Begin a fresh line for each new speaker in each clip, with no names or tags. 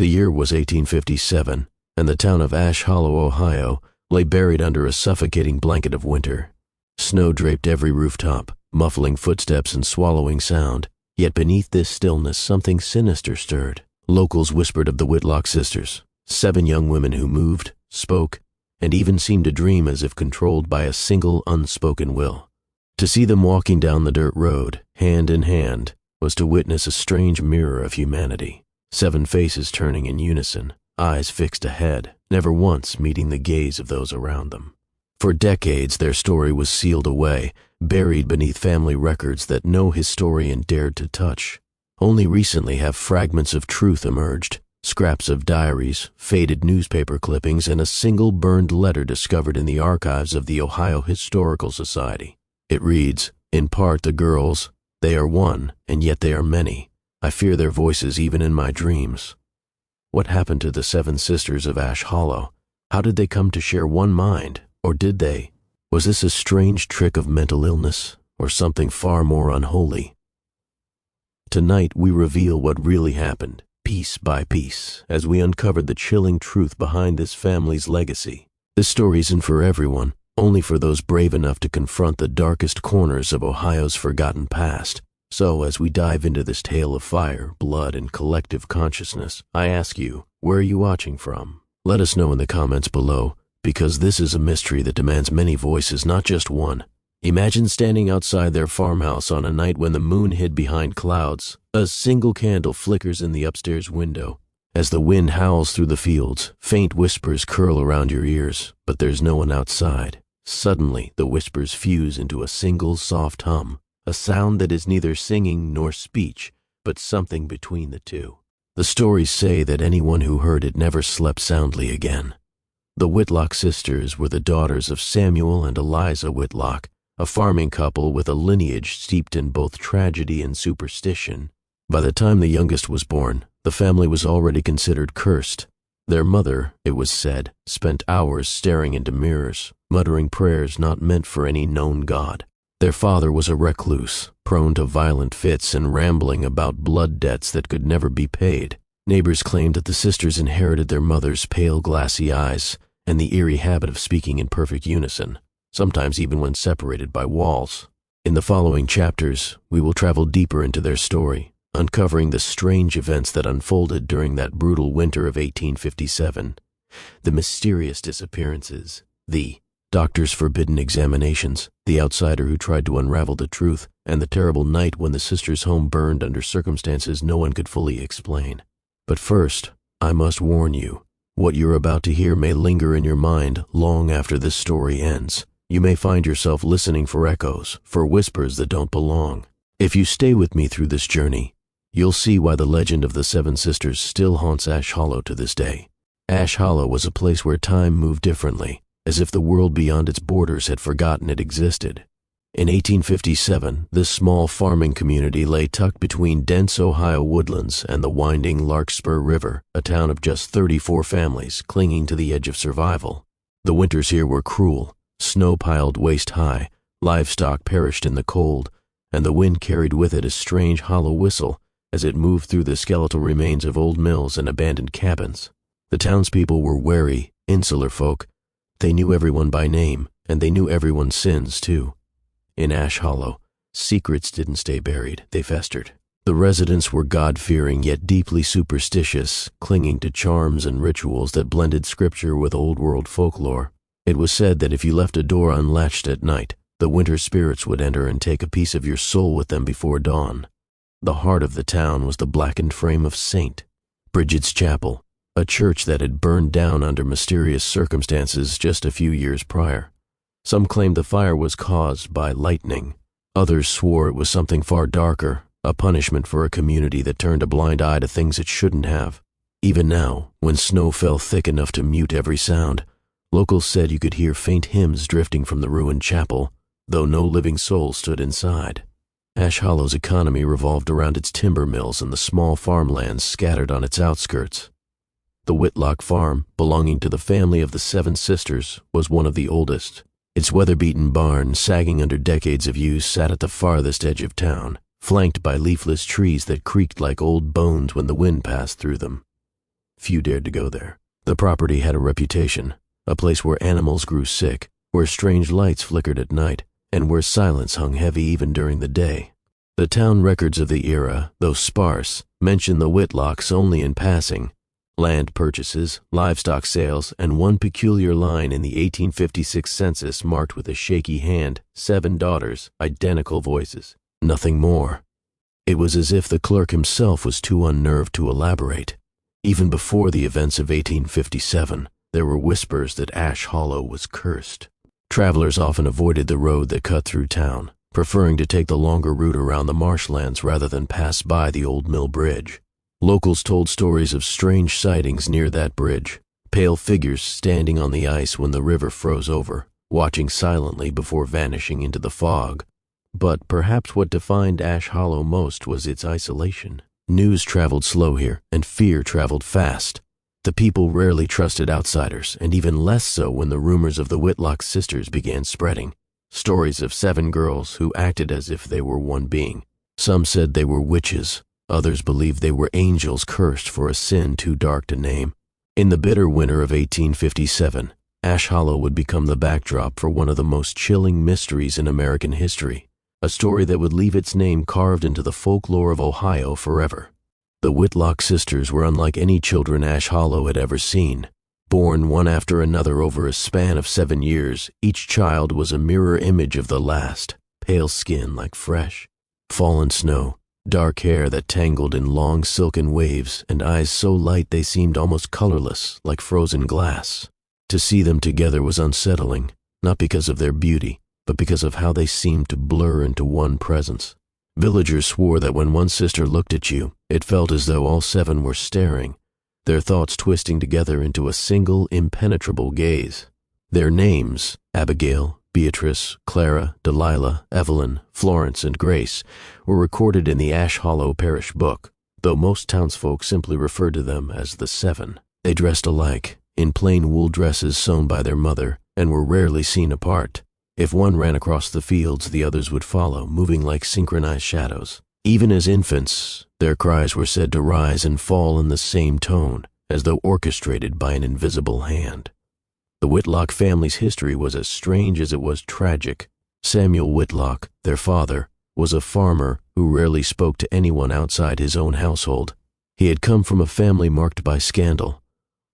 The year was 1857, and the town of Ash Hollow, Ohio, lay buried under a suffocating blanket of winter. Snow draped every rooftop, muffling footsteps and swallowing sound, yet beneath this stillness something sinister stirred. Locals whispered of the Whitlock sisters, 7 young women who moved, spoke, and even seemed to dream as if controlled by a single unspoken will. To see them walking down the dirt road, hand in hand, was to witness a strange mirror of humanity. 7 faces turning in unison, eyes fixed ahead, never once meeting the gaze of those around them. For decades their story was sealed away, buried beneath family records that no historian dared to touch. Only recently have fragments of truth emerged, scraps of diaries, faded newspaper clippings, and a single burned letter discovered in the archives of the Ohio Historical Society. It reads, in part, the girls, they are one, and yet they are many. I fear their voices even in my dreams. What happened to the 7 sisters of Ash Hollow? How did they come to share one mind, or did they? Was this a strange trick of mental illness, or something far more unholy? Tonight we reveal what really happened, piece by piece, as we uncovered the chilling truth behind this family's legacy. This story isn't for everyone, only for those brave enough to confront the darkest corners of Ohio's forgotten past. So, as we dive into this tale of fire, blood, and collective consciousness, I ask you, where are you watching from? Let us know in the comments below, because this is a mystery that demands many voices, not just one. Imagine standing outside their farmhouse on a night when the moon hid behind clouds. A single candle flickers in the upstairs window. As the wind howls through the fields, faint whispers curl around your ears, but there's no one outside. Suddenly, the whispers fuse into a single soft hum. A sound that is neither singing nor speech, but something between the two. The stories say that anyone who heard it never slept soundly again. The Whitlock sisters were the daughters of Samuel and Eliza Whitlock, a farming couple with a lineage steeped in both tragedy and superstition. By the time the youngest was born, the family was already considered cursed. Their mother, it was said, spent hours staring into mirrors, muttering prayers not meant for any known God. Their father was a recluse, prone to violent fits and rambling about blood debts that could never be paid. Neighbors claimed that the sisters inherited their mother's pale, glassy eyes and the eerie habit of speaking in perfect unison, sometimes even when separated by walls. In the following chapters, we will travel deeper into their story, uncovering the strange events that unfolded during that brutal winter of 1857, the mysterious disappearances, the doctor's forbidden examinations, the outsider who tried to unravel the truth, and the terrible night when the sisters' home burned under circumstances no one could fully explain. But first, I must warn you, what you're about to hear may linger in your mind long after this story ends. You may find yourself listening for echoes, for whispers that don't belong. If you stay with me through this journey, you'll see why the legend of the 7 sisters still haunts Ash Hollow to this day. Ash Hollow was a place where time moved differently, as if the world beyond its borders had forgotten it existed. In 1857, this small farming community lay tucked between dense Ohio woodlands and the winding Larkspur River, a town of just 34 families clinging to the edge of survival. The winters here were cruel, snow piled waist-high, livestock perished in the cold, and the wind carried with it a strange hollow whistle as it moved through the skeletal remains of old mills and abandoned cabins. The townspeople were wary, insular folk. They knew everyone by name, and they knew everyone's sins, too. In Ash Hollow, secrets didn't stay buried, they festered. The residents were God-fearing yet deeply superstitious, clinging to charms and rituals that blended scripture with old-world folklore. It was said that if you left a door unlatched at night, the winter spirits would enter and take a piece of your soul with them before dawn. The heart of the town was the blackened frame of St. Bridget's Chapel, a church that had burned down under mysterious circumstances just a few years prior. Some claimed the fire was caused by lightning. Others swore it was something far darker, a punishment for a community that turned a blind eye to things it shouldn't have. Even now, when snow fell thick enough to mute every sound, locals said you could hear faint hymns drifting from the ruined chapel, though no living soul stood inside. Ash Hollow's economy revolved around its timber mills and the small farmlands scattered on its outskirts. The Whitlock farm, belonging to the family of the 7 sisters, was one of the oldest. Its weather-beaten barn, sagging under decades of use, sat at the farthest edge of town, flanked by leafless trees that creaked like old bones when the wind passed through them. few dared to go there. The property had a reputation, a place where animals grew sick, where strange lights flickered at night, and where silence hung heavy even during the day. The town records of the era, though sparse, mention the Whitlocks only in passing. Land purchases, livestock sales, and one peculiar line in the 1856 census marked with a shaky hand, 7 daughters, identical voices. Nothing more. It was as if the clerk himself was too unnerved to elaborate. Even before the events of 1857, there were whispers that Ash Hollow was cursed. Travelers often avoided the road that cut through town, preferring to take the longer route around the marshlands rather than pass by the old mill bridge. Locals told stories of strange sightings near that bridge, pale figures standing on the ice when the river froze over, watching silently before vanishing into the fog. But perhaps what defined Ash Hollow most was its isolation. News traveled slow here, and fear traveled fast. The people rarely trusted outsiders, and even less so when the rumors of the Whitlock sisters began spreading. Stories of 7 girls who acted as if they were one being. Some said they were witches. Others believed they were angels cursed for a sin too dark to name. In the bitter winter of 1857, Ash Hollow would become the backdrop for one of the most chilling mysteries in American history, a story that would leave its name carved into the folklore of Ohio forever. The Whitlock sisters were unlike any children Ash Hollow had ever seen. Born one after another over a span of 7 years, each child was a mirror image of the last, pale skin like fresh, fallen snow, dark hair that tangled in long silken waves, and eyes so light they seemed almost colorless, like frozen glass. To see them together was unsettling, not because of their beauty, but because of how they seemed to blur into one presence. Villagers swore that when one sister looked at you, it felt as though all 7 were staring, their thoughts twisting together into a single impenetrable gaze. Their names, Abigail, Beatrice, Clara, Delilah, Evelyn, Florence, and Grace, were recorded in the Ash Hollow Parish Book, though most townsfolk simply referred to them as the 7. They dressed alike, in plain wool dresses sewn by their mother, and were rarely seen apart. If one ran across the fields, the others would follow, moving like synchronized shadows. Even as infants, their cries were said to rise and fall in the same tone, as though orchestrated by an invisible hand. The Whitlock family's history was as strange as it was tragic. Samuel Whitlock, their father, was a farmer who rarely spoke to anyone outside his own household. He had come from a family marked by scandal.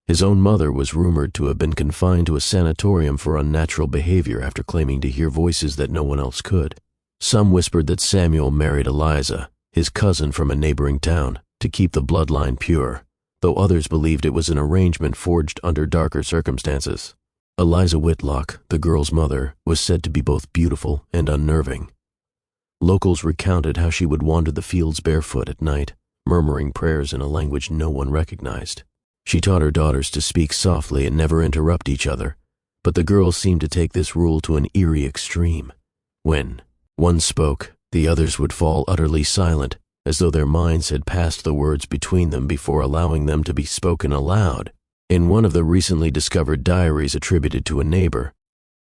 His own mother was rumored to have been confined to a sanatorium for unnatural behavior after claiming to hear voices that no one else could. Some whispered that Samuel married Eliza, his cousin from a neighboring town, to keep the bloodline pure, though others believed it was an arrangement forged under darker circumstances. Eliza Whitlock, the girl's mother, was said to be both beautiful and unnerving. Locals recounted how she would wander the fields barefoot at night, murmuring prayers in a language no one recognized. She taught her daughters to speak softly and never interrupt each other, but the girls seemed to take this rule to an eerie extreme. When one spoke, the others would fall utterly silent, as though their minds had passed the words between them before allowing them to be spoken aloud. In one of the recently discovered diaries attributed to a neighbor,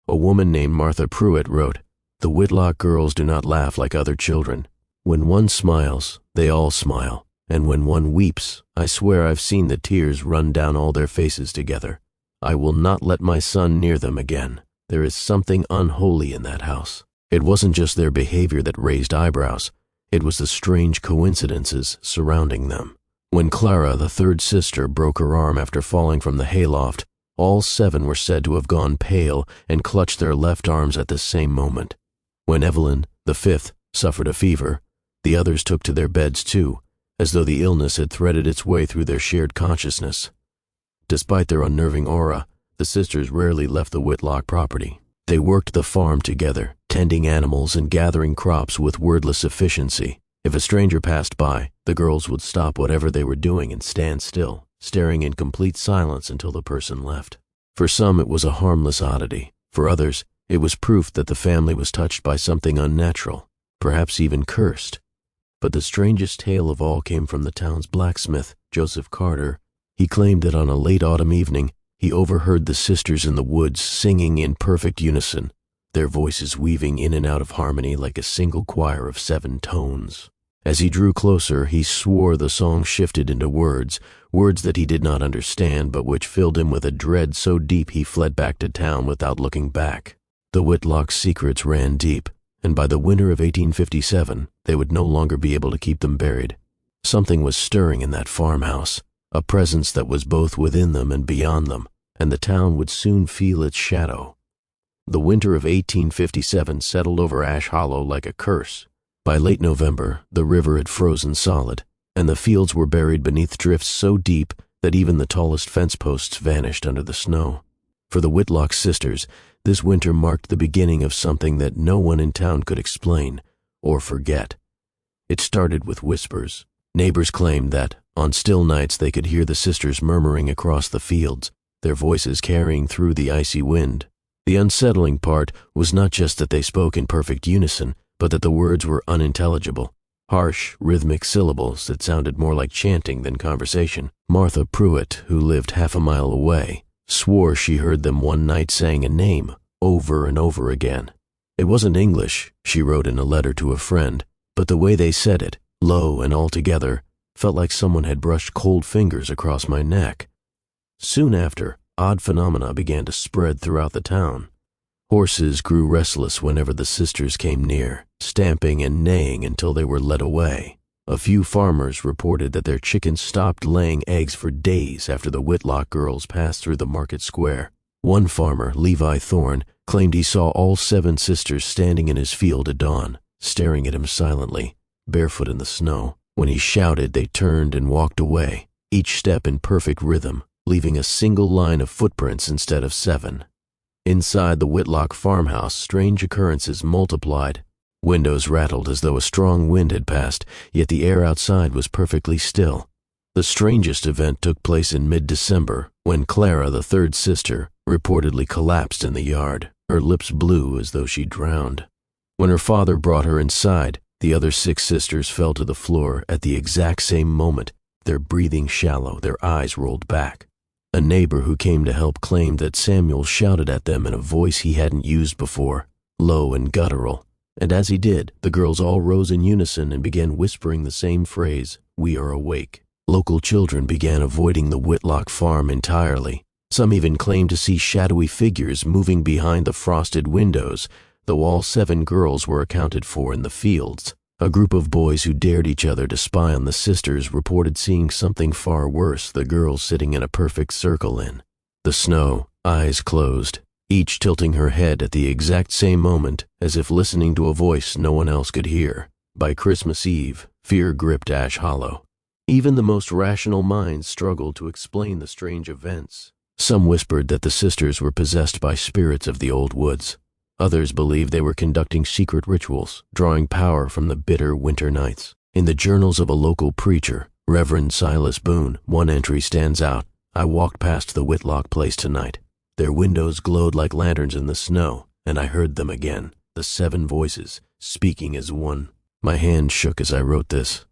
a woman named Martha Pruitt wrote, "The Whitlock girls do not laugh like other children. When one smiles, they all smile. And when one weeps, I swear I've seen the tears run down all their faces together. I will not let my son near them again. There is something unholy in that house." It wasn't just their behavior that raised eyebrows. It was the strange coincidences surrounding them. When Clara, the 3rd sister, broke her arm after falling from the hayloft, all 7 were said to have gone pale and clutched their left arms at the same moment. When Evelyn, the 5th, suffered a fever, the others took to their beds too, as though the illness had threaded its way through their shared consciousness. Despite their unnerving aura, the sisters rarely left the Whitlock property. They worked the farm together, tending animals and gathering crops with wordless efficiency. If a stranger passed by, the girls would stop whatever they were doing and stand still, staring in complete silence until the person left. For some, it was a harmless oddity. For others, it was proof that the family was touched by something unnatural, perhaps even cursed. But the strangest tale of all came from the town's blacksmith, Joseph Carter. He claimed that on a late autumn evening, he overheard the sisters in the woods singing in perfect unison, their voices weaving in and out of harmony like a single choir of 7 tones. As he drew closer, he swore the song shifted into words that he did not understand, but which filled him with a dread so deep he fled back to town without looking back. The Whitlock's secrets ran deep, and by the winter of 1857, they would no longer be able to keep them buried. Something was stirring in that farmhouse, a presence that was both within them and beyond them, and the town would soon feel its shadow. The winter of 1857 settled over Ash Hollow like a curse. By late November, the river had frozen solid, and the fields were buried beneath drifts so deep that even the tallest fence posts vanished under the snow. For the Whitlock sisters, this winter marked the beginning of something that no one in town could explain or forget. It started with whispers. Neighbors claimed that, on still nights, they could hear the sisters murmuring across the fields, their voices carrying through the icy wind. The unsettling part was not just that they spoke in perfect unison, but that the words were unintelligible, harsh, rhythmic syllables that sounded more like chanting than conversation. Martha Pruitt, who lived half a mile away, swore she heard them one night saying a name over and over again. It wasn't English, she wrote in a letter to a friend, but the way they said it, low and all together, felt like someone had brushed cold fingers across my neck. Soon after, odd phenomena began to spread throughout the town. Horses grew restless whenever the sisters came near, stamping and neighing until they were led away. A few farmers reported that their chickens stopped laying eggs for days after the Whitlock girls passed through the market square. One farmer, Levi Thorne, claimed he saw all 7 sisters standing in his field at dawn, staring at him silently, barefoot in the snow. When he shouted, they turned and walked away, each step in perfect rhythm, leaving a single line of footprints instead of 7. Inside the Whitlock farmhouse, strange occurrences multiplied. Windows rattled as though a strong wind had passed, yet the air outside was perfectly still. The strangest event took place in mid-December, when Clara, the 3rd sister, reportedly collapsed in the yard, her lips blue as though she drowned. When her father brought her inside, the other 6 sisters fell to the floor at the exact same moment, their breathing shallow, their eyes rolled back. A neighbor who came to help claimed that Samuel shouted at them in a voice he hadn't used before, low and guttural, and as he did, the girls all rose in unison and began whispering the same phrase, "We are awake." Local children began avoiding the Whitlock farm entirely. Some even claimed to see shadowy figures moving behind the frosted windows, though all 7 girls were accounted for in the fields. A group of boys who dared each other to spy on the sisters reported seeing something far worse, the girls sitting in a perfect circle in the snow, eyes closed, each tilting her head at the exact same moment as if listening to a voice no one else could hear. By Christmas Eve, fear gripped Ash Hollow. Even the most rational minds struggled to explain the strange events. Some whispered that the sisters were possessed by spirits of the old woods. Others believed they were conducting secret rituals, drawing power from the bitter winter nights. In the journals of a local preacher, Reverend Silas Boone, one entry stands out. "I walked past the Whitlock place tonight. Their windows glowed like lanterns in the snow, and I heard them again, the 7 voices, speaking as one." My hand shook as I wrote this.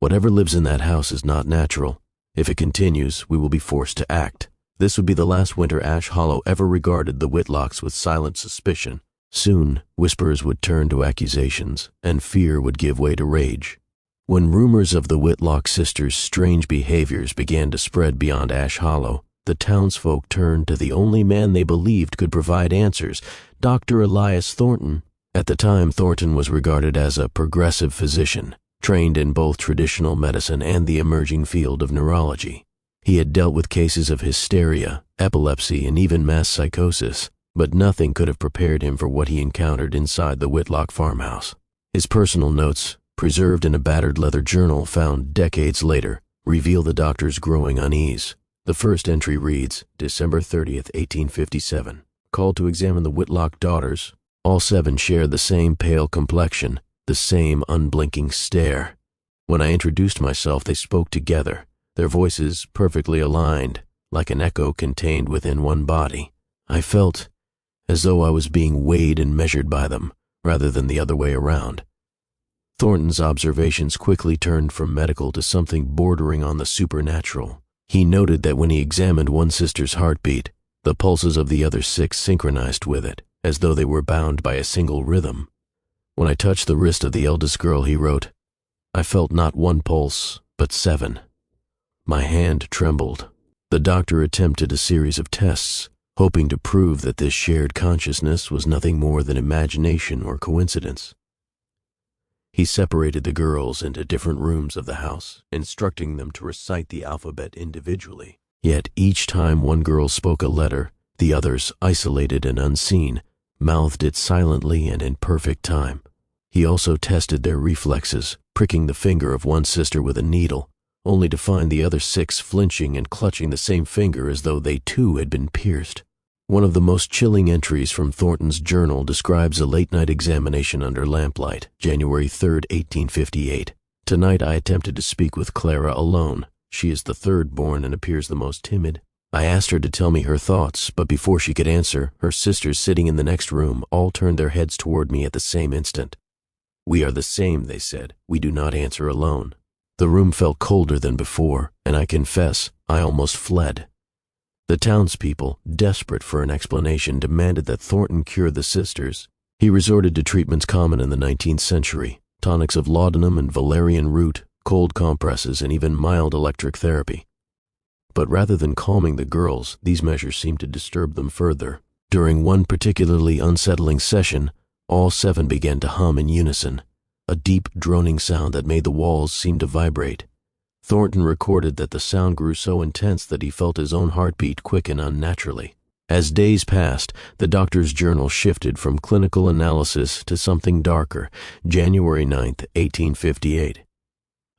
Whatever lives in that house is not natural. If it continues, we will be forced to act. This would be the last winter Ash Hollow ever regarded the Whitlocks with silent suspicion. Soon, whispers would turn to accusations, and fear would give way to rage. When rumors of the Whitlock sisters' strange behaviors began to spread beyond Ash Hollow, the townsfolk turned to the only man they believed could provide answers, Dr. Elias Thornton. At the time, Thornton was regarded as a progressive physician, trained in both traditional medicine and the emerging field of neurology. He had dealt with cases of hysteria, epilepsy, and even mass psychosis, but nothing could have prepared him for what he encountered inside the Whitlock farmhouse. His personal notes, preserved in a battered leather journal found decades later, reveal the doctor's growing unease. The first entry reads, December 30th, 1857. Called to examine the Whitlock daughters. All 7 shared the same pale complexion, the same unblinking stare. When I introduced myself, they spoke together, their voices perfectly aligned, like an echo contained within one body. I felt as though I was being weighed and measured by them, rather than the other way around. Thornton's observations quickly turned from medical to something bordering on the supernatural. He noted that when he examined one sister's heartbeat, the pulses of the other 6 synchronized with it, as though they were bound by a single rhythm. When I touched the wrist of the eldest girl, he wrote, I felt not one pulse, but 7. My hand trembled. The doctor attempted a series of tests, hoping to prove that this shared consciousness was nothing more than imagination or coincidence. He separated the girls into different rooms of the house, instructing them to recite the alphabet individually. Yet each time one girl spoke a letter, the others, isolated and unseen, mouthed it silently and in perfect time. He also tested their reflexes, pricking the finger of one sister with a needle, only to find the other 6 flinching and clutching the same finger as though they too had been pierced. One of the most chilling entries from Thornton's journal describes a late-night examination under lamplight, January 3, 1858. Tonight I attempted to speak with Clara alone. She is the third born and appears the most timid. I asked her to tell me her thoughts, but before she could answer, her sisters sitting in the next room all turned their heads toward me at the same instant. "We are the same," they said. "We do not answer alone." The room felt colder than before, and I confess, I almost fled. The townspeople, desperate for an explanation, demanded that Thornton cure the sisters. He resorted to treatments common in the 19th century, tonics of laudanum and valerian root, cold compresses, and even mild electric therapy. But rather than calming the girls, these measures seemed to disturb them further. During one particularly unsettling session, all 7 began to hum in unison, a deep droning sound that made the walls seem to vibrate. Thornton recorded that the sound grew so intense that he felt his own heartbeat quicken unnaturally. As days passed, the doctor's journal shifted from clinical analysis to something darker. January 9, 1858.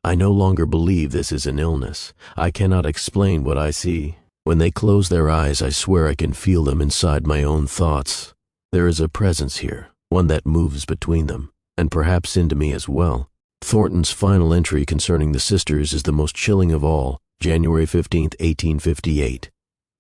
"I no longer believe this is an illness. I cannot explain what I see. When they close their eyes, I swear I can feel them inside my own thoughts. There is a presence here, one that moves between them, and perhaps into me as well." Thornton's final entry concerning the sisters is the most chilling of all, January 15, 1858.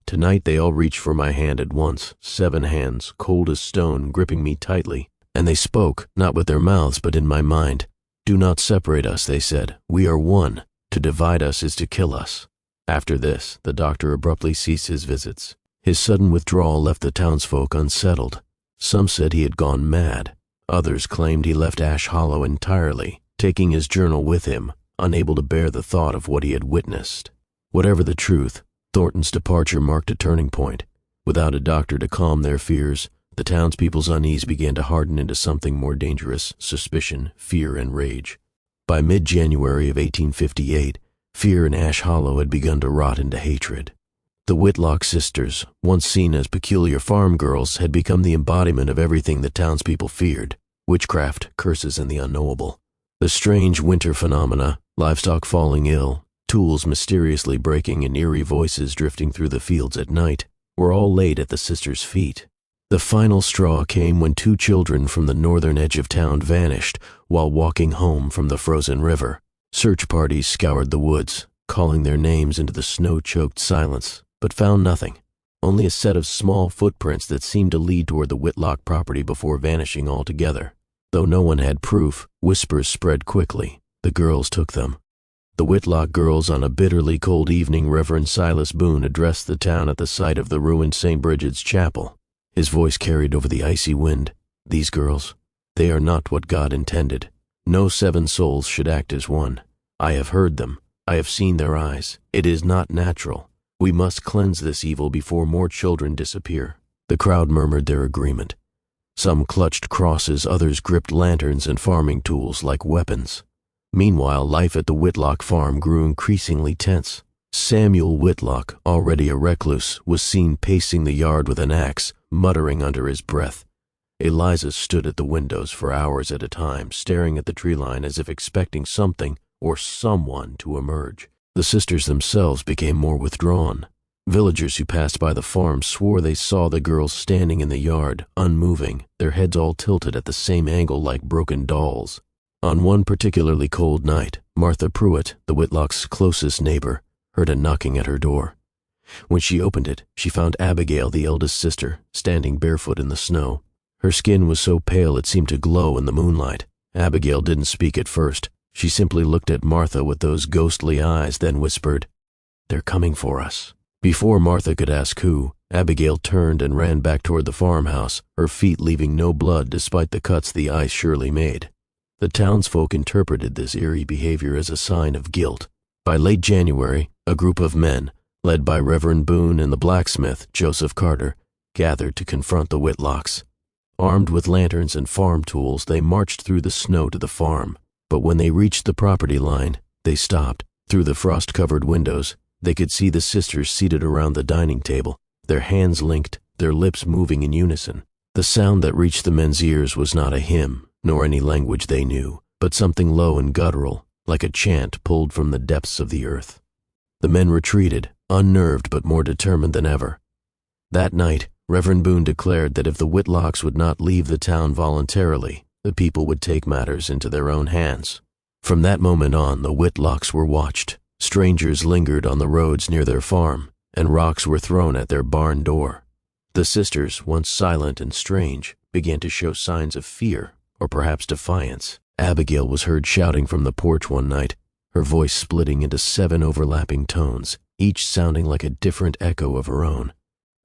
"Tonight they all reached for my hand at once, 7 hands, cold as stone, gripping me tightly, and they spoke, not with their mouths but in my mind. 'Do not separate us,' they said. 'We are one. To divide us is to kill us.'" After this, the doctor abruptly ceased his visits. His sudden withdrawal left the townsfolk unsettled. Some said he had gone mad. Others claimed he left Ash Hollow entirely, taking his journal with him, unable to bear the thought of what he had witnessed. Whatever the truth, Thornton's departure marked a turning point. Without a doctor to calm their fears, the townspeople's unease began to harden into something more dangerous: suspicion, fear, and rage. By mid-January of 1858, fear in Ash Hollow had begun to rot into hatred. The Whitlock sisters, once seen as peculiar farm girls, had become the embodiment of everything the townspeople feared: witchcraft, curses, and the unknowable. The strange winter phenomena, livestock falling ill, tools mysteriously breaking, and eerie voices drifting through the fields at night, were all laid at the sisters' feet. The final straw came when 2 children from the northern edge of town vanished while walking home from the frozen river. Search parties scoured the woods, calling their names into the snow-choked silence, but found nothing. Only a set of small footprints that seemed to lead toward the Whitlock property before vanishing altogether. Though no one had proof, whispers spread quickly. The girls took them. The Whitlock girls. On a bitterly cold evening, Reverend Silas Boone addressed the town at the site of the ruined St. Bridget's Chapel. His voice carried over the icy wind. "These girls, they are not what God intended. No 7 souls should act as one. I have heard them. I have seen their eyes. It is not natural. We must cleanse this evil before more children disappear." The crowd murmured their agreement. Some clutched crosses, others gripped lanterns and farming tools like weapons. Meanwhile, life at the Whitlock farm grew increasingly tense. Samuel Whitlock, already a recluse, was seen pacing the yard with an axe, muttering under his breath. Eliza stood at the windows for hours at a time, staring at the tree line as if expecting something or someone to emerge. The sisters themselves became more withdrawn. Villagers who passed by the farm swore they saw the girls standing in the yard, unmoving, their heads all tilted at the same angle like broken dolls. On one particularly cold night, Martha Pruitt, the Whitlock's closest neighbor, heard a knocking at her door. When she opened it, she found Abigail, the eldest sister, standing barefoot in the snow. Her skin was so pale it seemed to glow in the moonlight. Abigail didn't speak at first. She simply looked at Martha with those ghostly eyes, then whispered, "They're coming for us." Before Martha could ask who, Abigail turned and ran back toward the farmhouse, her feet leaving no blood despite the cuts the ice surely made. The townsfolk interpreted this eerie behavior as a sign of guilt. By late January, a group of men, led by Reverend Boone and the blacksmith, Joseph Carter, gathered to confront the Whitlocks. Armed with lanterns and farm tools, they marched through the snow to the farm. But when they reached the property line, they stopped. Through the frost-covered windows, they could see the sisters seated around the dining table, their hands linked, their lips moving in unison. The sound that reached the men's ears was not a hymn, nor any language they knew, but something low and guttural, like a chant pulled from the depths of the earth. The men retreated, unnerved but more determined than ever. That night, Reverend Boone declared that if the Whitlocks would not leave the town voluntarily, the people would take matters into their own hands. From that moment on, the Whitlocks were watched. Strangers lingered on the roads near their farm, and rocks were thrown at their barn door. The sisters, once silent and strange, began to show signs of fear, or perhaps defiance. Abigail was heard shouting from the porch one night, her voice splitting into 7 overlapping tones, each sounding like a different echo of her own.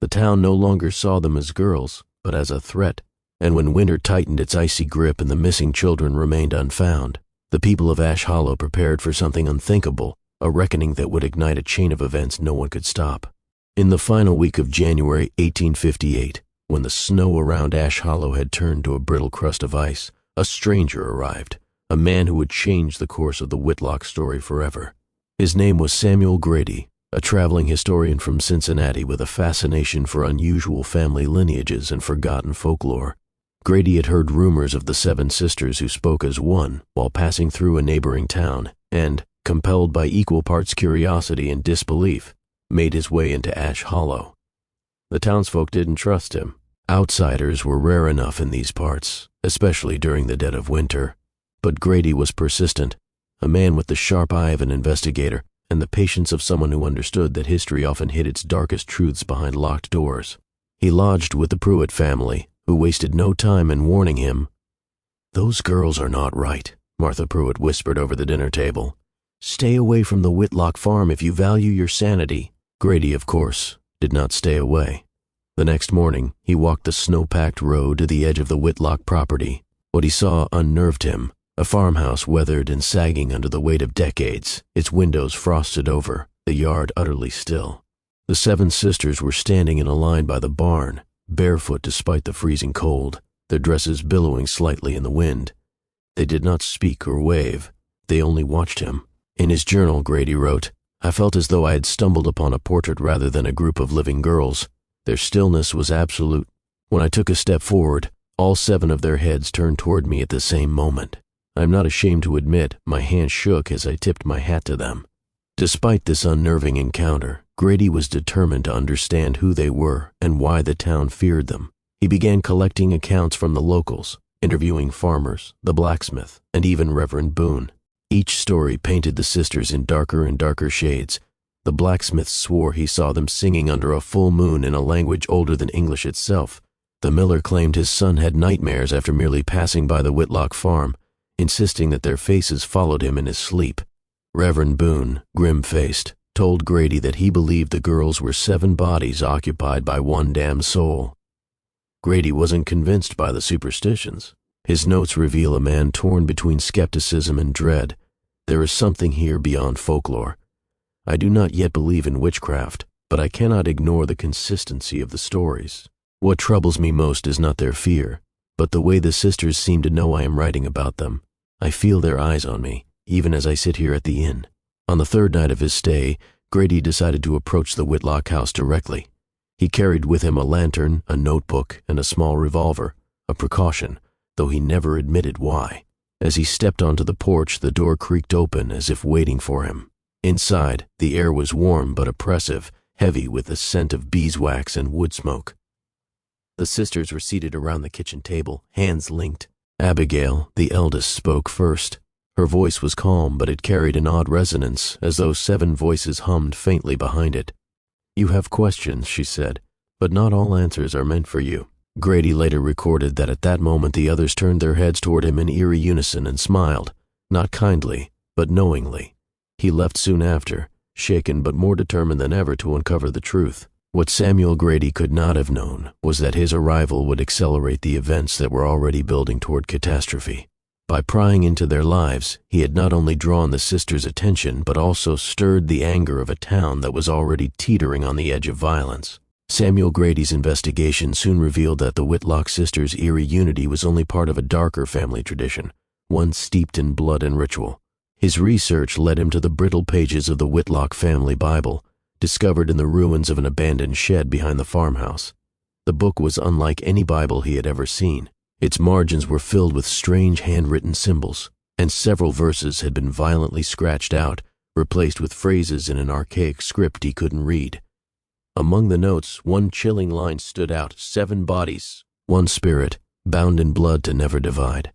The town no longer saw them as girls, but as a threat, and when winter tightened its icy grip and the missing children remained unfound, the people of Ash Hollow prepared for something unthinkable, a reckoning that would ignite a chain of events no one could stop. In the final week of January 1858, when the snow around Ash Hollow had turned to a brittle crust of ice, a stranger arrived, a man who would change the course of the Whitlock story forever. His name was Samuel Grady, a traveling historian from Cincinnati with a fascination for unusual family lineages and forgotten folklore. Grady had heard rumors of the 7 sisters who spoke as one while passing through a neighboring town, and, compelled by equal parts curiosity and disbelief, made his way into Ash Hollow. The townsfolk didn't trust him. Outsiders were rare enough in these parts, especially during the dead of winter. But Grady was persistent, a man with the sharp eye of an investigator and the patience of someone who understood that history often hid its darkest truths behind locked doors. He lodged with the Pruitt family, who wasted no time in warning him. "Those girls are not right," Martha Pruitt whispered over the dinner table. "Stay away from the Whitlock farm if you value your sanity." Grady, of course, did not stay away. The next morning, he walked the snow-packed road to the edge of the Whitlock property. What he saw unnerved him. A farmhouse weathered and sagging under the weight of decades, its windows frosted over, the yard utterly still. The 7 sisters were standing in a line by the barn, barefoot despite the freezing cold, their dresses billowing slightly in the wind. They did not speak or wave. They only watched him. In his journal, Grady wrote, "I felt as though I had stumbled upon a portrait rather than a group of living girls. Their stillness was absolute. When I took a step forward, all 7 of their heads turned toward me at the same moment. I am not ashamed to admit my hand shook as I tipped my hat to them." Despite this unnerving encounter, Grady was determined to understand who they were and why the town feared them. He began collecting accounts from the locals, interviewing farmers, the blacksmith, and even Reverend Boone. Each story painted the sisters in darker and darker shades. The blacksmith swore he saw them singing under a full moon in a language older than English itself. The miller claimed his son had nightmares after merely passing by the Whitlock farm, insisting that their faces followed him in his sleep. Reverend Boone, grim-faced, told Grady that he believed the girls were 7 bodies occupied by one damned soul. Grady wasn't convinced by the superstitions. His notes reveal a man torn between skepticism and dread. There is something here beyond folklore. I do not yet believe in witchcraft, but I cannot ignore the consistency of the stories. What troubles me most is not their fear, but the way the sisters seem to know I am writing about them. I feel their eyes on me, even as I sit here at the inn. On the 3rd night of his stay, Grady decided to approach the Whitlock house directly. He carried with him a lantern, a notebook, and a small revolver, a precaution, though he never admitted why. As he stepped onto the porch, the door creaked open as if waiting for him. Inside, the air was warm but oppressive, heavy with the scent of beeswax and wood smoke. The sisters were seated around the kitchen table, hands linked. Abigail, the eldest, spoke first. Her voice was calm, but it carried an odd resonance, as though 7 voices hummed faintly behind it. "You have questions," she said, "but not all answers are meant for you." Grady later recorded that at that moment the others turned their heads toward him in eerie unison and smiled, not kindly, but knowingly. He left soon after, shaken but more determined than ever to uncover the truth. What Samuel Grady could not have known was that his arrival would accelerate the events that were already building toward catastrophe. By prying into their lives, he had not only drawn the sisters' attention but also stirred the anger of a town that was already teetering on the edge of violence. Samuel Grady's investigation soon revealed that the Whitlock sisters' eerie unity was only part of a darker family tradition, one steeped in blood and ritual. His research led him to the brittle pages of the Whitlock family Bible, discovered in the ruins of an abandoned shed behind the farmhouse. The book was unlike any Bible he had ever seen. Its margins were filled with strange handwritten symbols, and several verses had been violently scratched out, replaced with phrases in an archaic script he couldn't read. Among the notes, one chilling line stood out: 7 bodies, 1 spirit, bound in blood to never divide.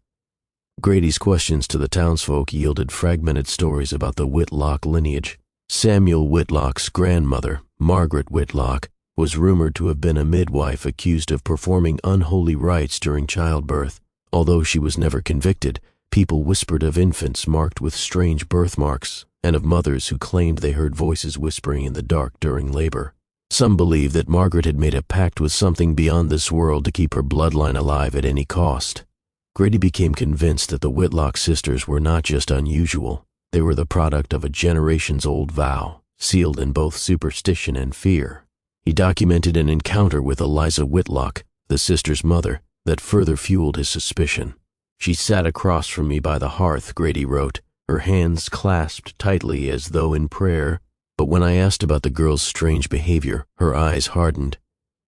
Grady's questions to the townsfolk yielded fragmented stories about the Whitlock lineage. Samuel Whitlock's grandmother, Margaret Whitlock, was rumored to have been a midwife accused of performing unholy rites during childbirth. Although she was never convicted, people whispered of infants marked with strange birthmarks and of mothers who claimed they heard voices whispering in the dark during labor. Some believed that Margaret had made a pact with something beyond this world to keep her bloodline alive at any cost. Grady became convinced that the Whitlock sisters were not just unusual, they were the product of a generations-old vow, sealed in both superstition and fear. He documented an encounter with Eliza Whitlock, the sister's mother, that further fueled his suspicion. She sat across from me by the hearth, Grady wrote, her hands clasped tightly as though in prayer, but when I asked about the girl's strange behavior, her eyes hardened.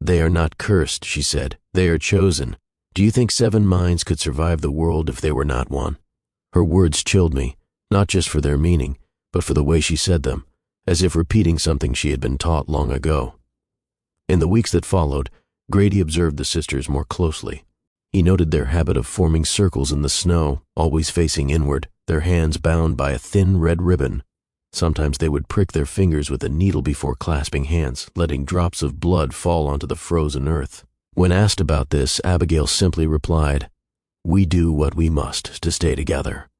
"They are not cursed," she said. "They are chosen. Do you think 7 minds could survive the world if they were not one?" Her words chilled me, not just for their meaning, but for the way she said them, as if repeating something she had been taught long ago. In the weeks that followed, Grady observed the sisters more closely. He noted their habit of forming circles in the snow, always facing inward, their hands bound by a thin red ribbon. Sometimes they would prick their fingers with a needle before clasping hands, letting drops of blood fall onto the frozen earth. When asked about this, Abigail simply replied, "We do what we must to stay together."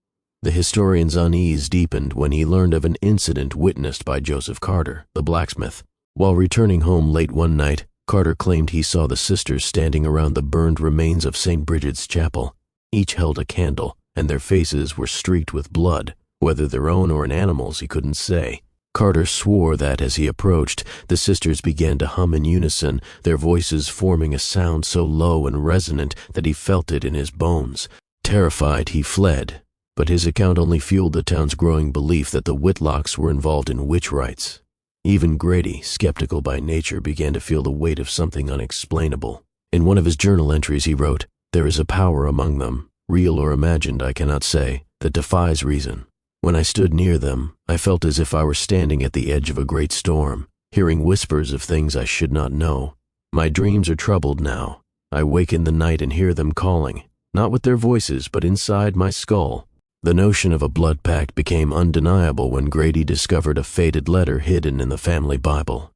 The historian's unease deepened when he learned of an incident witnessed by Joseph Carter, the blacksmith. While returning home late one night, Carter claimed he saw the sisters standing around the burned remains of St. Bridget's Chapel. Each held a candle, and their faces were streaked with blood, whether their own or an animal's he couldn't say. Carter swore that as he approached, the sisters began to hum in unison, their voices forming a sound so low and resonant that he felt it in his bones. Terrified, he fled, but his account only fueled the town's growing belief that the Whitlocks were involved in witch rites. Even Grady, skeptical by nature, began to feel the weight of something unexplainable. In one of his journal entries he wrote, "There is a power among them, real or imagined I cannot say, that defies reason. When I stood near them, I felt as if I were standing at the edge of a great storm, hearing whispers of things I should not know. My dreams are troubled now. I wake in the night and hear them calling, not with their voices but inside my skull." The notion of a blood pact became undeniable when Grady discovered a faded letter hidden in the family Bible.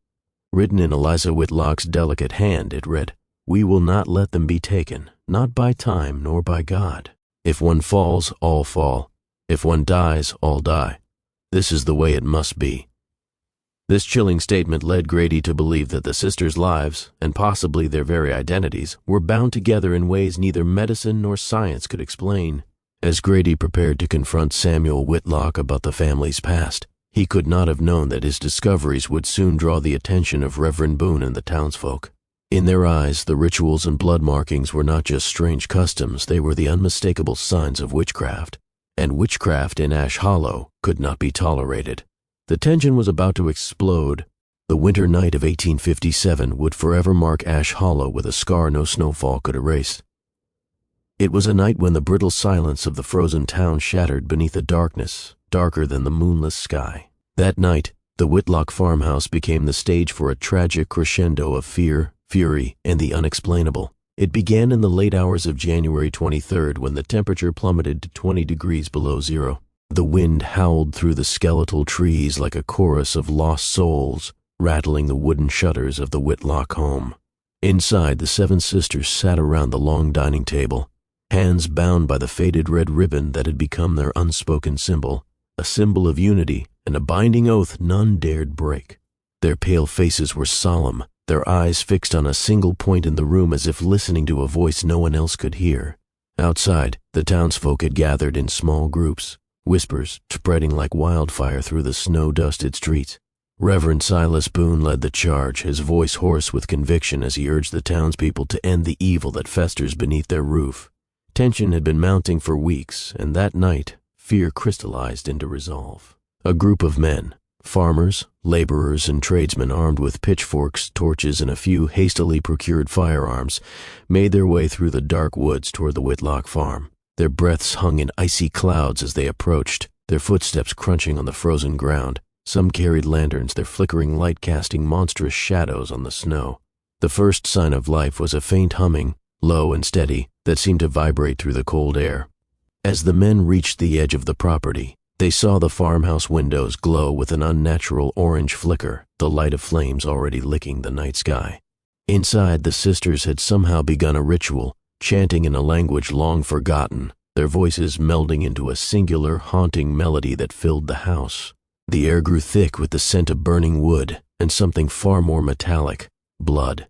Written in Eliza Whitlock's delicate hand, it read, "We will not let them be taken, not by time nor by God. If one falls, all fall. If one dies, all die. This is the way it must be." This chilling statement led Grady to believe that the sisters' lives, and possibly their very identities, were bound together in ways neither medicine nor science could explain. As Grady prepared to confront Samuel Whitlock about the family's past, he could not have known that his discoveries would soon draw the attention of Reverend Boone and the townsfolk. In their eyes, the rituals and blood markings were not just strange customs, they were the unmistakable signs of witchcraft. And witchcraft in Ash Hollow could not be tolerated. The tension was about to explode. The winter night of 1857 would forever mark Ash Hollow with a scar no snowfall could erase. It was a night when the brittle silence of the frozen town shattered beneath a darkness darker than the moonless sky. That night, the Whitlock farmhouse became the stage for a tragic crescendo of fear, fury, and the unexplainable. It began in the late hours of January 23rd when the temperature plummeted to 20 degrees below zero. The wind howled through the skeletal trees like a chorus of lost souls, rattling the wooden shutters of the Whitlock home. Inside, the 7 sisters sat around the long dining table, hands bound by the faded red ribbon that had become their unspoken symbol, a symbol of unity and a binding oath none dared break. Their pale faces were solemn, their eyes fixed on a single point in the room as if listening to a voice no one else could hear. Outside, the townsfolk had gathered in small groups, whispers spreading like wildfire through the snow-dusted streets. Reverend Silas Boone led the charge, his voice hoarse with conviction as he urged the townspeople to end the evil that festers beneath their roof. Tension had been mounting for weeks, and that night, fear crystallized into resolve. A group of men, farmers, laborers, and tradesmen armed with pitchforks, torches, and a few hastily procured firearms, made their way through the dark woods toward the Whitlock farm. Their breaths hung in icy clouds as they approached, their footsteps crunching on the frozen ground. Some carried lanterns, their flickering light casting monstrous shadows on the snow. The first sign of life was a faint humming, low and steady, that seemed to vibrate through the cold air. As the men reached the edge of the property, they saw the farmhouse windows glow with an unnatural orange flicker, the light of flames already licking the night sky. Inside, the sisters had somehow begun a ritual, chanting in a language long forgotten, their voices melding into a singular, haunting melody that filled the house. The air grew thick with the scent of burning wood and something far more metallic, blood.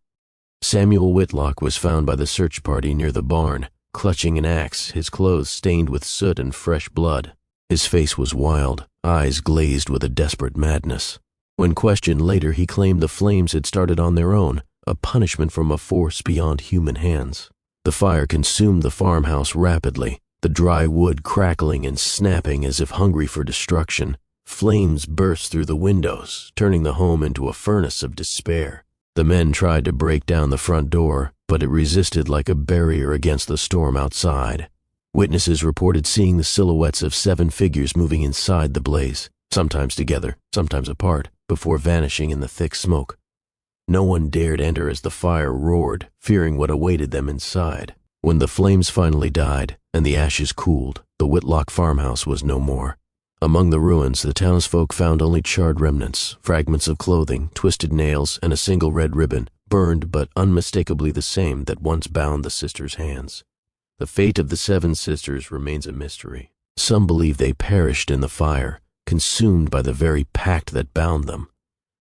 Samuel Whitlock was found by the search party near the barn, clutching an axe, his clothes stained with soot and fresh blood. His face was wild, eyes glazed with a desperate madness. When questioned later, he claimed the flames had started on their own, a punishment from a force beyond human hands. The fire consumed the farmhouse rapidly, the dry wood crackling and snapping as if hungry for destruction. Flames burst through the windows, turning the home into a furnace of despair. The men tried to break down the front door, but it resisted like a barrier against the storm outside. Witnesses reported seeing the silhouettes of 7 figures moving inside the blaze, sometimes together, sometimes apart, before vanishing in the thick smoke. No one dared enter as the fire roared, fearing what awaited them inside. When the flames finally died and the ashes cooled, the Whitlock farmhouse was no more. Among the ruins, the townsfolk found only charred remnants, fragments of clothing, twisted nails, and a single red ribbon, burned but unmistakably the same that once bound the sisters' hands. The fate of the 7 sisters remains a mystery. Some believe they perished in the fire, consumed by the very pact that bound them.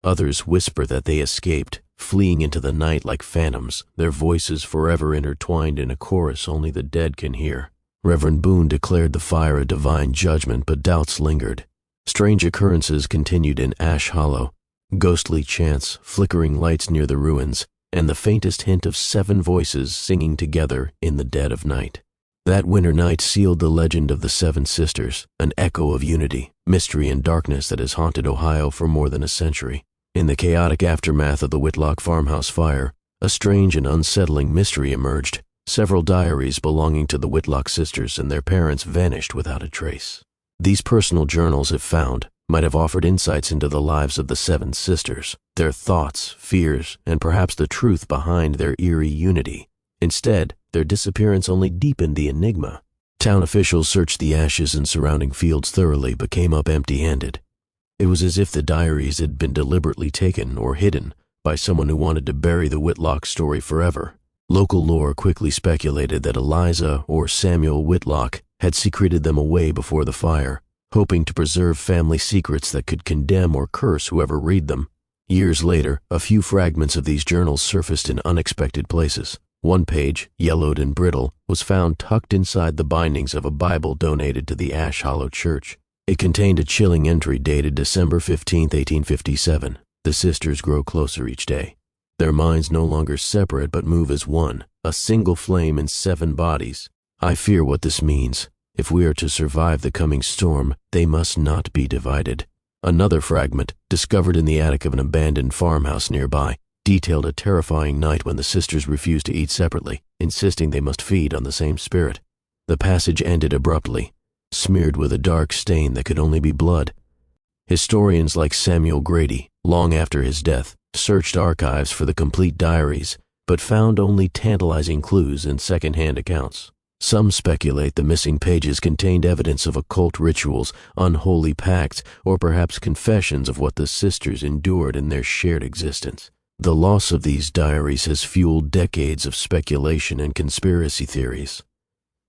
Others whisper that they escaped, fleeing into the night like phantoms, their voices forever intertwined in a chorus only the dead can hear. Reverend Boone declared the fire a divine judgment, but doubts lingered. Strange occurrences continued in Ash Hollow, ghostly chants, flickering lights near the ruins, and the faintest hint of 7 voices singing together in the dead of night. That winter night sealed the legend of the 7 sisters, an echo of unity, mystery, and darkness that has haunted Ohio for more than a century. In the chaotic aftermath of the Whitlock farmhouse fire, a strange and unsettling mystery emerged. Several diaries belonging to the Whitlock sisters and their parents vanished without a trace. These personal journals, if found, might have offered insights into the lives of the 7 sisters, their thoughts, fears, and perhaps the truth behind their eerie unity. Instead, their disappearance only deepened the enigma. Town officials searched the ashes and surrounding fields thoroughly but came up empty-handed. It was as if the diaries had been deliberately taken or hidden by someone who wanted to bury the Whitlock story forever. Local lore quickly speculated that Eliza or Samuel Whitlock had secreted them away before the fire, hoping to preserve family secrets that could condemn or curse whoever read them. Years later, a few fragments of these journals surfaced in unexpected places. One page, yellowed and brittle, was found tucked inside the bindings of a Bible donated to the Ash Hollow Church. It contained a chilling entry dated December 15, 1857. The sisters grow closer each day. Their minds no longer separate but move as one, a single flame in 7 bodies. I fear what this means. If we are to survive the coming storm, they must not be divided. Another fragment, discovered in the attic of an abandoned farmhouse nearby, detailed a terrifying night when the sisters refused to eat separately, insisting they must feed on the same spirit. The passage ended abruptly, smeared with a dark stain that could only be blood. Historians like Samuel Grady, long after his death, searched archives for the complete diaries, but found only tantalizing clues in second-hand accounts. Some speculate the missing pages contained evidence of occult rituals, unholy pacts, or perhaps confessions of what the sisters endured in their shared existence. The loss of these diaries has fueled decades of speculation and conspiracy theories.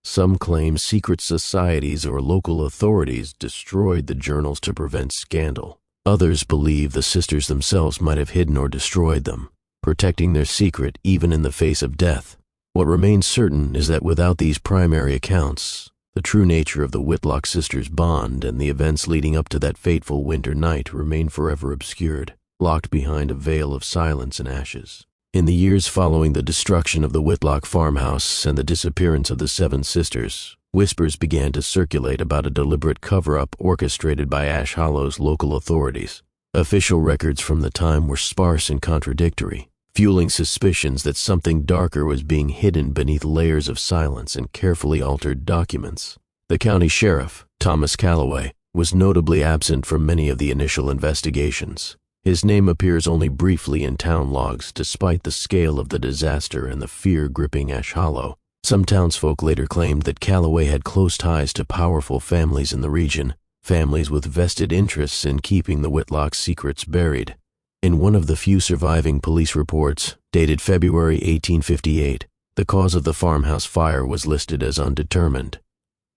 Some claim secret societies or local authorities destroyed the journals to prevent scandal. Others believe the sisters themselves might have hidden or destroyed them, protecting their secret even in the face of death. What remains certain is that without these primary accounts, the true nature of the Whitlock sisters' bond and the events leading up to that fateful winter night remain forever obscured, locked behind a veil of silence and ashes. In the years following the destruction of the Whitlock farmhouse and the disappearance of the seven sisters, whispers began to circulate about a deliberate cover-up orchestrated by Ash Hollow's local authorities. Official records from the time were sparse and contradictory, fueling suspicions that something darker was being hidden beneath layers of silence and carefully altered documents. The county sheriff, Thomas Calloway, was notably absent from many of the initial investigations. His name appears only briefly in town logs, despite the scale of the disaster and the fear gripping Ash Hollow. Some townsfolk later claimed that Calloway had close ties to powerful families in the region, families with vested interests in keeping the Whitlock secrets buried. In one of the few surviving police reports, dated February 1858, the cause of the farmhouse fire was listed as undetermined,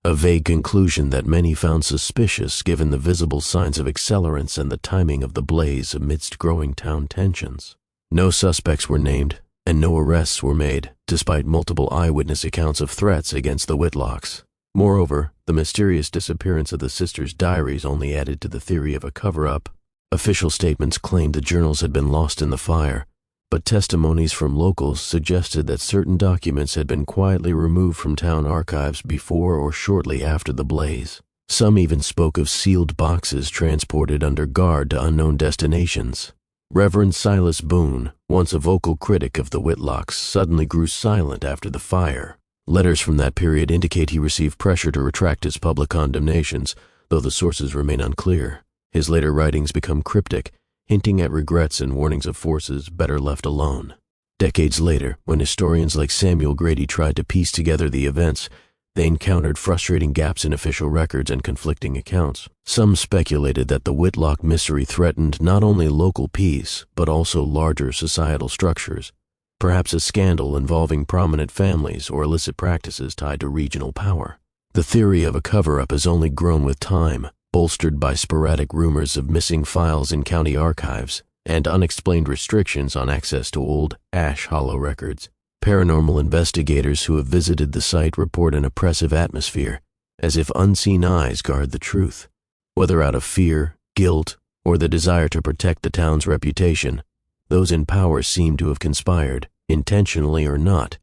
a vague conclusion that many found suspicious given the visible signs of accelerants and the timing of the blaze amidst growing town tensions. No suspects were named, and no arrests were made, despite multiple eyewitness accounts of threats against the Whitlocks. Moreover, the mysterious disappearance of the sisters' diaries only added to the theory of a cover-up. Official statements claimed the journals had been lost in the fire, but testimonies from locals suggested that certain documents had been quietly removed from town archives before or shortly after the blaze. Some even spoke of sealed boxes transported under guard to unknown destinations. Reverend Silas Boone, once a vocal critic of the Whitlocks, suddenly grew silent after the fire. Letters from that period indicate he received pressure to retract his public condemnations, though the sources remain unclear. His later writings become cryptic, hinting at regrets and warnings of forces better left alone. Decades later, when historians like Samuel Grady tried to piece together the events, they encountered frustrating gaps in official records and conflicting accounts. Some speculated that the Whitlock mystery threatened not only local peace, but also larger societal structures, perhaps a scandal involving prominent families or illicit practices tied to regional power. The theory of a cover-up has only grown with time, bolstered by sporadic rumors of missing files in county archives and unexplained restrictions on access to old Ash Hollow records. Paranormal investigators who have visited the site report an oppressive atmosphere, as if unseen eyes guard the truth. Whether out of fear, guilt, or the desire to protect the town's reputation, those in power seem to have conspired, intentionally or not,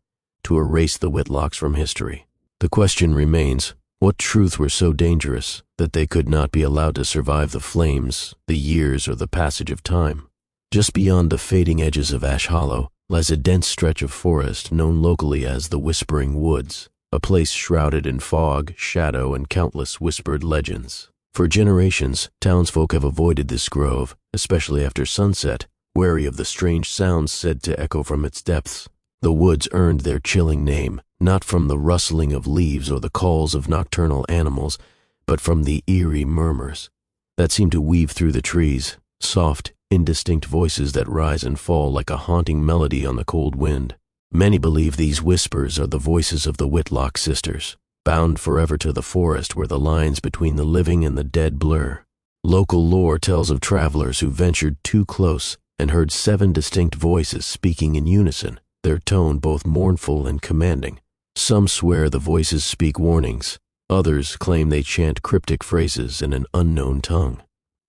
to erase the Whitlocks from history. The question remains, what truths were so dangerous that they could not be allowed to survive the flames, the years, or the passage of time? Just beyond the fading edges of Ash Hollow lies a dense stretch of forest known locally as the Whispering Woods, a place shrouded in fog, shadow, and countless whispered legends. For generations, townsfolk have avoided this grove, especially after sunset, wary of the strange sounds said to echo from its depths. The woods earned their chilling name, not from the rustling of leaves or the calls of nocturnal animals, but from the eerie murmurs that seem to weave through the trees, soft, indistinct voices that rise and fall like a haunting melody on the cold wind. Many believe these whispers are the voices of the Whitlock sisters, bound forever to the forest where the lines between the living and the dead blur. Local lore tells of travelers who ventured too close and heard 7 distinct voices speaking in unison, their tone both mournful and commanding. Some swear the voices speak warnings, others claim they chant cryptic phrases in an unknown tongue.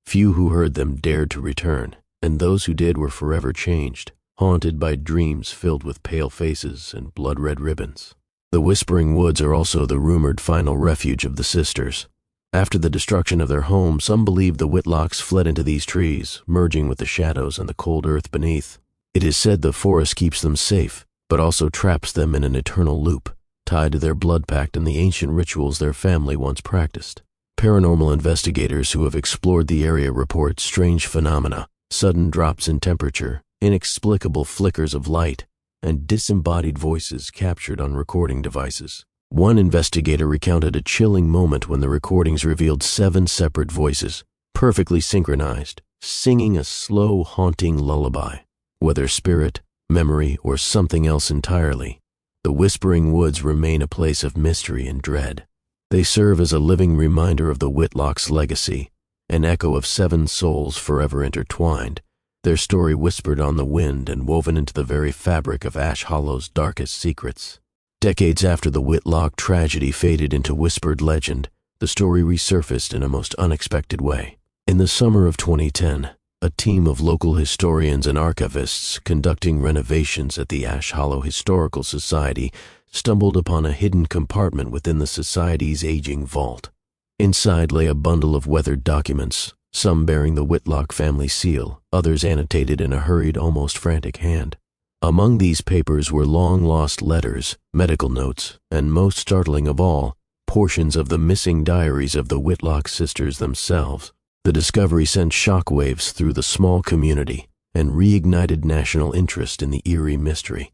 Few who heard them dared to return, and those who did were forever changed, haunted by dreams filled with pale faces and blood-red ribbons. The Whispering Woods are also the rumored final refuge of the sisters. After the destruction of their home, some believe the Whitlocks fled into these trees, merging with the shadows and the cold earth beneath. It is said the forest keeps them safe, but also traps them in an eternal loop, tied to their blood pact and the ancient rituals their family once practiced. Paranormal investigators who have explored the area report strange phenomena, sudden drops in temperature, inexplicable flickers of light, and disembodied voices captured on recording devices. One investigator recounted a chilling moment when the recordings revealed 7 separate voices, perfectly synchronized, singing a slow, haunting lullaby. Whether spirit, memory, or something else entirely, the Whispering Woods remain a place of mystery and dread. They serve as a living reminder of the Whitlocks' legacy, an echo of 7 souls forever intertwined, their story whispered on the wind and woven into the very fabric of Ash Hollow's darkest secrets. Decades after the Whitlock tragedy faded into whispered legend, the story resurfaced in a most unexpected way. In the summer of 2010, a team of local historians and archivists conducting renovations at the Ash Hollow Historical Society stumbled upon a hidden compartment within the society's aging vault. Inside lay a bundle of weathered documents, some bearing the Whitlock family seal, others annotated in a hurried, almost frantic hand. Among these papers were long-lost letters, medical notes, and most startling of all, portions of the missing diaries of the Whitlock sisters themselves. The discovery sent shockwaves through the small community and reignited national interest in the eerie mystery.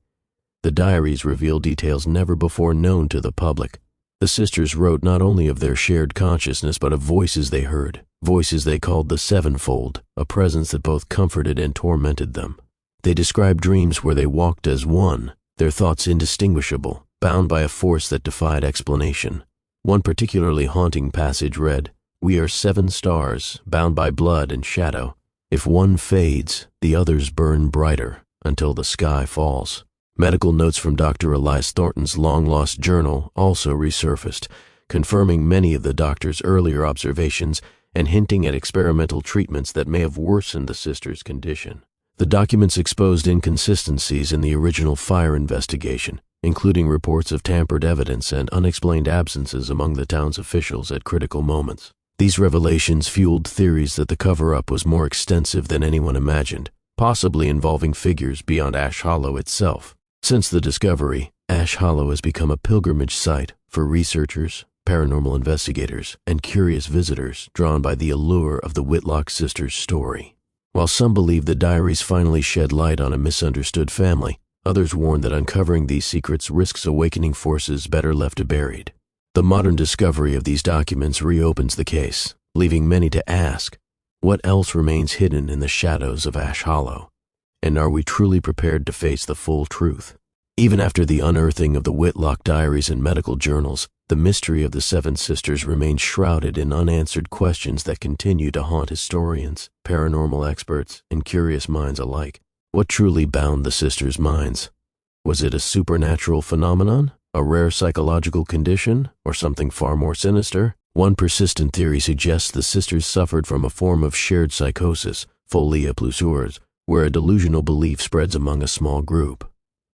The diaries reveal details never before known to the public. The sisters wrote not only of their shared consciousness but of voices they heard, voices they called the Sevenfold, a presence that both comforted and tormented them. They described dreams where they walked as one, their thoughts indistinguishable, bound by a force that defied explanation. One particularly haunting passage read, "We are 7 stars, bound by blood and shadow. If one fades, the others burn brighter until the sky falls." Medical notes from Dr. Elias Thornton's long-lost journal also resurfaced, confirming many of the doctor's earlier observations and hinting at experimental treatments that may have worsened the sisters' condition. The documents exposed inconsistencies in the original fire investigation, including reports of tampered evidence and unexplained absences among the town's officials at critical moments. These revelations fueled theories that the cover-up was more extensive than anyone imagined, possibly involving figures beyond Ash Hollow itself. Since the discovery, Ash Hollow has become a pilgrimage site for researchers, paranormal investigators, and curious visitors drawn by the allure of the Whitlock sisters' story. While some believe the diaries finally shed light on a misunderstood family, others warn that uncovering these secrets risks awakening forces better left buried. The modern discovery of these documents reopens the case, leaving many to ask, what else remains hidden in the shadows of Ash Hollow? And are we truly prepared to face the full truth? Even after the unearthing of the Whitlock diaries and medical journals, the mystery of the 7 sisters remains shrouded in unanswered questions that continue to haunt historians, paranormal experts, and curious minds alike. What truly bound the sisters' minds? Was it a supernatural phenomenon, a rare psychological condition, or something far more sinister? One persistent theory suggests the sisters suffered from a form of shared psychosis, folie à plusieurs, where a delusional belief spreads among a small group.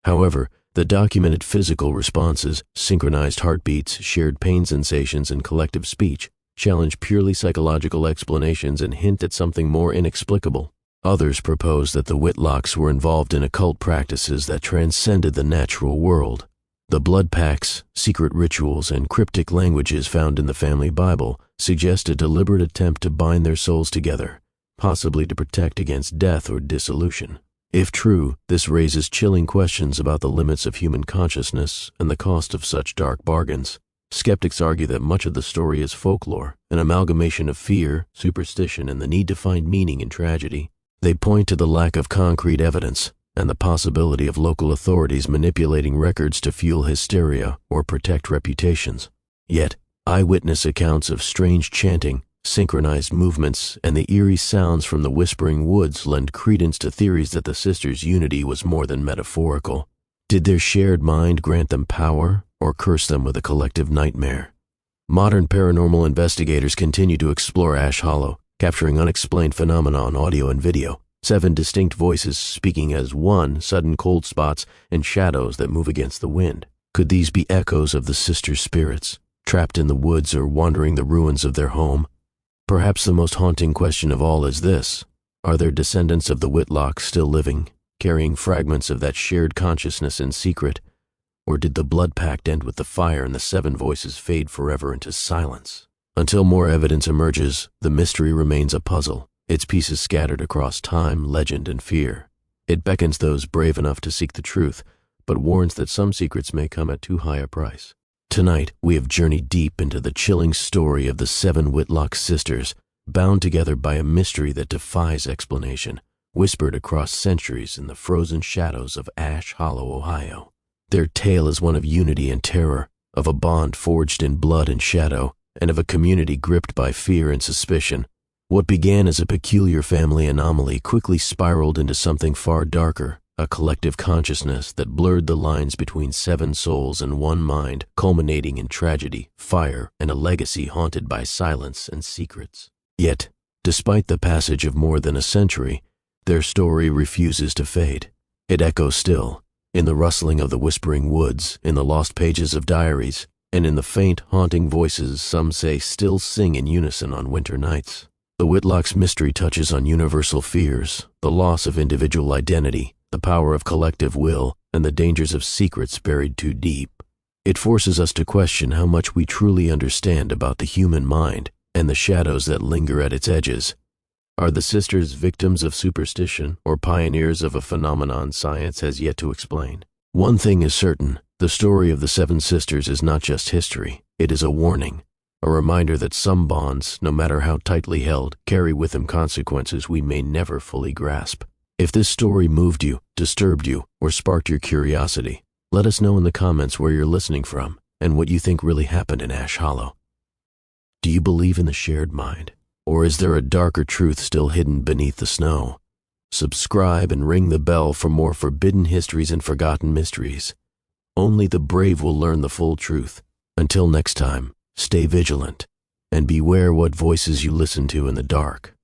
However, the documented physical responses, synchronized heartbeats, shared pain sensations, and collective speech challenge purely psychological explanations and hint at something more inexplicable. Others propose that the Whitlocks were involved in occult practices that transcended the natural world. The blood pacts, secret rituals, and cryptic languages found in the family Bible suggest a deliberate attempt to bind their souls together, possibly to protect against death or dissolution. If true, this raises chilling questions about the limits of human consciousness and the cost of such dark bargains. Skeptics argue that much of the story is folklore, an amalgamation of fear, superstition, and the need to find meaning in tragedy. They point to the lack of concrete evidence and the possibility of local authorities manipulating records to fuel hysteria or protect reputations. Yet, eyewitness accounts of strange chanting, synchronized movements, and the eerie sounds from the whispering woods lend credence to theories that the sisters' unity was more than metaphorical. Did their shared mind grant them power or curse them with a collective nightmare? Modern paranormal investigators continue to explore Ash Hollow, capturing unexplained phenomena on audio and video. 7 distinct voices speaking as one, sudden cold spots, and shadows that move against the wind. Could these be echoes of the sisters' spirits, trapped in the woods or wandering the ruins of their home? Perhaps the most haunting question of all is this: are there descendants of the Whitlocks still living, carrying fragments of that shared consciousness in secret? Or did the blood pact end with the fire and the 7 voices fade forever into silence? Until more evidence emerges, the mystery remains a puzzle, its pieces scattered across time, legend, and fear. It beckons those brave enough to seek the truth, but warns that some secrets may come at too high a price. Tonight, we have journeyed deep into the chilling story of the 7 Whitlock sisters, bound together by a mystery that defies explanation, whispered across centuries in the frozen shadows of Ash Hollow, Ohio. Their tale is one of unity and terror, of a bond forged in blood and shadow, and of a community gripped by fear and suspicion. What began as a peculiar family anomaly quickly spiraled into something far darker, a collective consciousness that blurred the lines between 7 souls and one mind, culminating in tragedy, fire, and a legacy haunted by silence and secrets. Yet, despite the passage of more than a century, their story refuses to fade. It echoes still, in the rustling of the whispering woods, in the lost pages of diaries, and in the faint, haunting voices some say still sing in unison on winter nights. The Whitlock's mystery touches on universal fears, the loss of individual identity, the power of collective will, and the dangers of secrets buried too deep. It forces us to question how much we truly understand about the human mind and the shadows that linger at its edges. Are the sisters victims of superstition or pioneers of a phenomenon science has yet to explain? One thing is certain, the story of the 7 sisters is not just history, it is a warning. A reminder that some bonds, no matter how tightly held, carry with them consequences we may never fully grasp. If this story moved you, disturbed you, or sparked your curiosity, let us know in the comments where you're listening from and what you think really happened in Ash Hollow. Do you believe in the shared mind? Or is there a darker truth still hidden beneath the snow? Subscribe and ring the bell for more forbidden histories and forgotten mysteries. Only the brave will learn the full truth. Until next time, stay vigilant, and beware what voices you listen to in the dark.